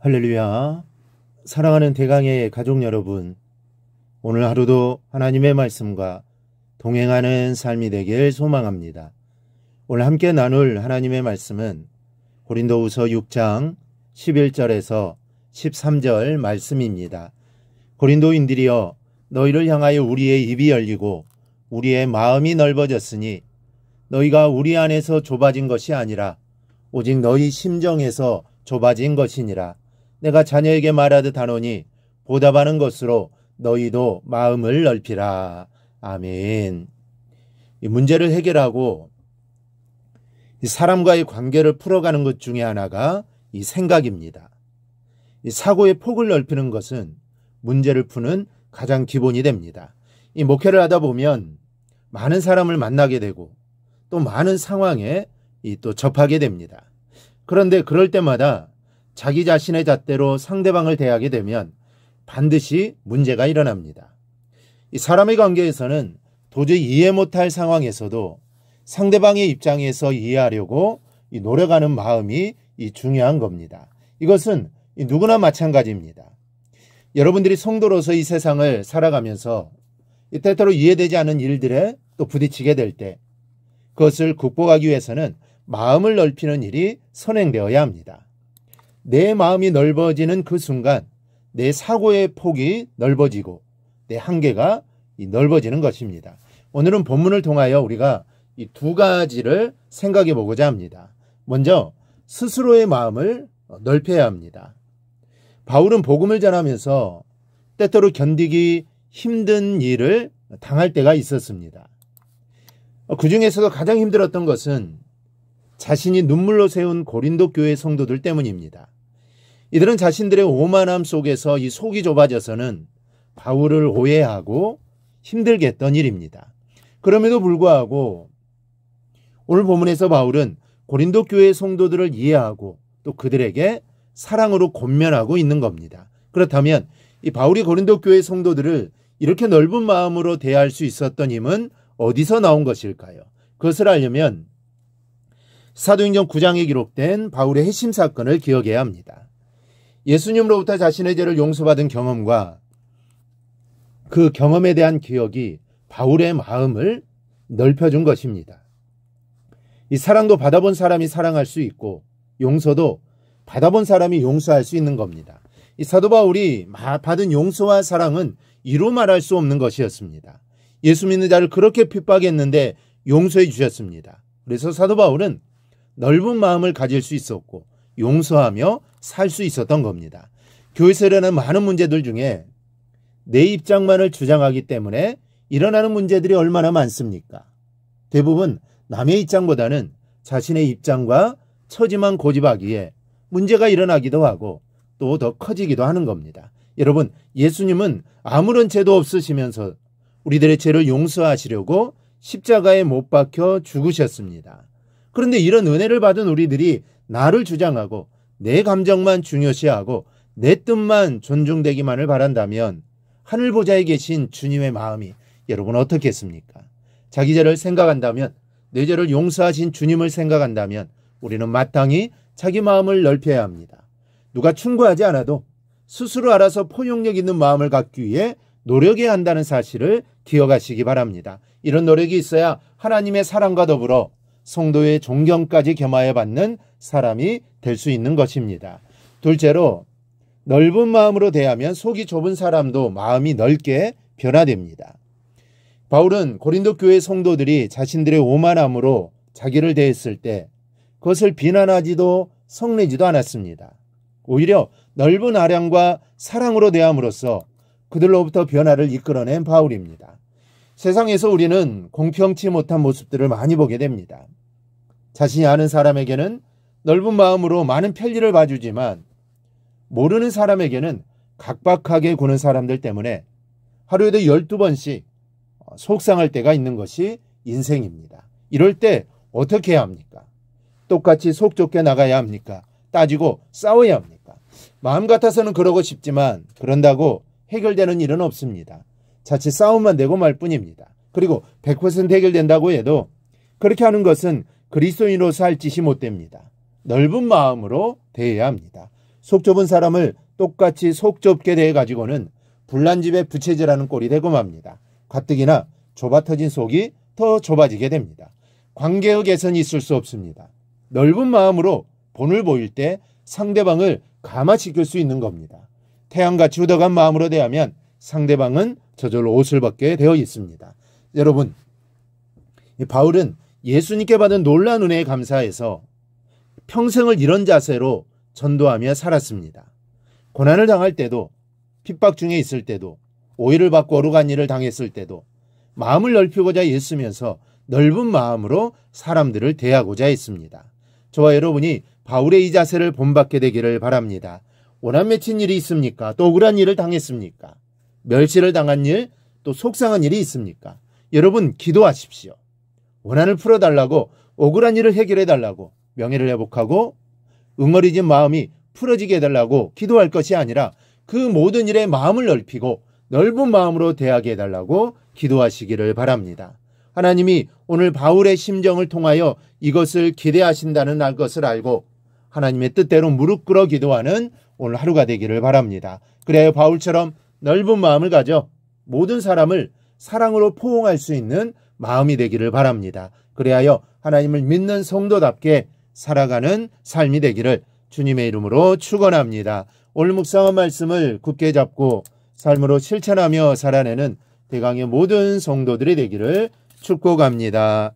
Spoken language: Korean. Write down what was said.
할렐루야. 사랑하는 대강의 가족 여러분, 오늘 하루도 하나님의 말씀과 동행하는 삶이 되길 소망합니다. 오늘 함께 나눌 하나님의 말씀은 고린도후서 6장 11절에서 13절 말씀입니다. 고린도인들이여, 너희를 향하여 우리의 입이 열리고 우리의 마음이 넓어졌으니 너희가 우리 안에서 좁아진 것이 아니라 오직 너희 심정에서 좁아진 것이니라. 내가 자녀에게 말하듯 하노니 보답하는 것으로 너희도 마음을 넓히라. 아멘. 이 문제를 해결하고 이 사람과의 관계를 풀어가는 것 중에 하나가 이 생각입니다. 이 사고의 폭을 넓히는 것은 문제를 푸는 가장 기본이 됩니다. 이 목회를 하다 보면 많은 사람을 만나게 되고 또 많은 상황에 또 접하게 됩니다. 그런데 그럴 때마다 자기 자신의 잣대로 상대방을 대하게 되면 반드시 문제가 일어납니다. 이 사람의 관계에서는 도저히 이해 못할 상황에서도 상대방의 입장에서 이해하려고 노력하는 마음이 중요한 겁니다. 이것은 누구나 마찬가지입니다. 여러분들이 성도로서 이 세상을 살아가면서 때때로 이해되지 않는 일들에 또 부딪히게 될 때 그것을 극복하기 위해서는 마음을 넓히는 일이 선행되어야 합니다. 내 마음이 넓어지는 그 순간 내 사고의 폭이 넓어지고 내 한계가 넓어지는 것입니다. 오늘은 본문을 통하여 우리가 이 두 가지를 생각해 보고자 합니다. 먼저 스스로의 마음을 넓혀야 합니다. 바울은 복음을 전하면서 때때로 견디기 힘든 일을 당할 때가 있었습니다. 그 중에서도 가장 힘들었던 것은 자신이 눈물로 세운 고린도 교회 성도들 때문입니다. 이들은 자신들의 오만함 속에서 이 속이 좁아져서는 바울을 오해하고 힘들게 했던 일입니다. 그럼에도 불구하고 오늘 본문에서 바울은 고린도 교회 성도들을 이해하고 또 그들에게 사랑으로 권면하고 있는 겁니다. 그렇다면 이 바울이 고린도 교회 성도들을 이렇게 넓은 마음으로 대할 수 있었던 힘은 어디서 나온 것일까요? 그것을 알려면 사도행전 9장에 기록된 바울의 회심 사건을 기억해야 합니다. 예수님으로부터 자신의 죄를 용서받은 경험과 그 경험에 대한 기억이 바울의 마음을 넓혀준 것입니다. 이 사랑도 받아본 사람이 사랑할 수 있고 용서도 받아본 사람이 용서할 수 있는 겁니다. 이 사도 바울이 받은 용서와 사랑은 이루 말할 수 없는 것이었습니다. 예수 믿는 자를 그렇게 핍박했는데 용서해 주셨습니다. 그래서 사도 바울은 넓은 마음을 가질 수 있었고 용서하며 살 수 있었던 겁니다. 교회에서 일어나는 많은 문제들 중에 내 입장만을 주장하기 때문에 일어나는 문제들이 얼마나 많습니까? 대부분 남의 입장보다는 자신의 입장과 처지만 고집하기에 문제가 일어나기도 하고 또 더 커지기도 하는 겁니다. 여러분, 예수님은 아무런 죄도 없으시면서 우리들의 죄를 용서하시려고 십자가에 못 박혀 죽으셨습니다. 그런데 이런 은혜를 받은 우리들이 나를 주장하고 내 감정만 중요시하고 내 뜻만 존중되기만을 바란다면 하늘 보좌에 계신 주님의 마음이 여러분 어떻겠습니까? 자기 죄를 생각한다면, 내 죄를 용서하신 주님을 생각한다면 우리는 마땅히 자기 마음을 넓혀야 합니다. 누가 충고하지 않아도 스스로 알아서 포용력 있는 마음을 갖기 위해 노력해야 한다는 사실을 기억하시기 바랍니다. 이런 노력이 있어야 하나님의 사랑과 더불어 성도의 존경까지 겸하여 받는 사람이 될 수 있는 것입니다. 둘째로, 넓은 마음으로 대하면 속이 좁은 사람도 마음이 넓게 변화됩니다. 바울은 고린도 교회 성도들이 자신들의 오만함으로 자기를 대했을 때 그것을 비난하지도 성내지도 않았습니다. 오히려 넓은 아량과 사랑으로 대함으로써 그들로부터 변화를 이끌어낸 바울입니다. 세상에서 우리는 공평치 못한 모습들을 많이 보게 됩니다. 자신이 아는 사람에게는 넓은 마음으로 많은 편리를 봐주지만 모르는 사람에게는 각박하게 구는 사람들 때문에 하루에도 12번씩 속상할 때가 있는 것이 인생입니다. 이럴 때 어떻게 해야 합니까? 똑같이 속 좁게 나가야 합니까? 따지고 싸워야 합니까? 마음 같아서는 그러고 싶지만 그런다고 해결되는 일은 없습니다. 자칫 싸움만 되고 말 뿐입니다. 그리고 100% 해결된다고 해도 그렇게 하는 것은 그리스도인으로서 할 짓이 못 됩니다. 넓은 마음으로 대해야 합니다. 속 좁은 사람을 똑같이 속 좁게 대해 가지고는 불난 집에 부채질하는 꼴이 되고 맙니다. 가뜩이나 좁아 터진 속이 더 좁아지게 됩니다. 관계의 개선이 있을 수 없습니다. 넓은 마음으로 본을 보일 때 상대방을 감화시킬 수 있는 겁니다. 태양같이 ud어간 마음으로 대하면 상대방은 저절로 옷을 벗게 되어 있습니다. 여러분, 바울은 예수님께 받은 놀라운 은혜에 감사해서 평생을 이런 자세로 전도하며 살았습니다. 고난을 당할 때도, 핍박 중에 있을 때도, 오해를 받고 어루간 일을 당했을 때도 마음을 넓히고자 애쓰면서 넓은 마음으로 사람들을 대하고자 했습니다. 저와 여러분이 바울의 이 자세를 본받게 되기를 바랍니다. 원한 맺힌 일이 있습니까? 또 억울한 일을 당했습니까? 멸시를 당한 일, 또 속상한 일이 있습니까? 여러분, 기도하십시오. 원한을 풀어달라고, 억울한 일을 해결해달라고, 명예를 회복하고 응어리진 마음이 풀어지게 해달라고 기도할 것이 아니라 그 모든 일에 마음을 넓히고 넓은 마음으로 대하게 해달라고 기도하시기를 바랍니다. 하나님이 오늘 바울의 심정을 통하여 이것을 기대하신다는 것을 알고 하나님의 뜻대로 무릎 꿇어 기도하는 오늘 하루가 되기를 바랍니다. 그래야 바울처럼 넓은 마음을 가져 모든 사람을 사랑으로 포옹할 수 있는 마음이 되기를 바랍니다. 그래야 하나님을 믿는 성도답게 살아가는 삶이 되기를 주님의 이름으로 축원합니다. 오늘 묵상한 말씀을 굳게 잡고 삶으로 실천하며 살아내는 대강의 모든 성도들이 되기를 축복합니다.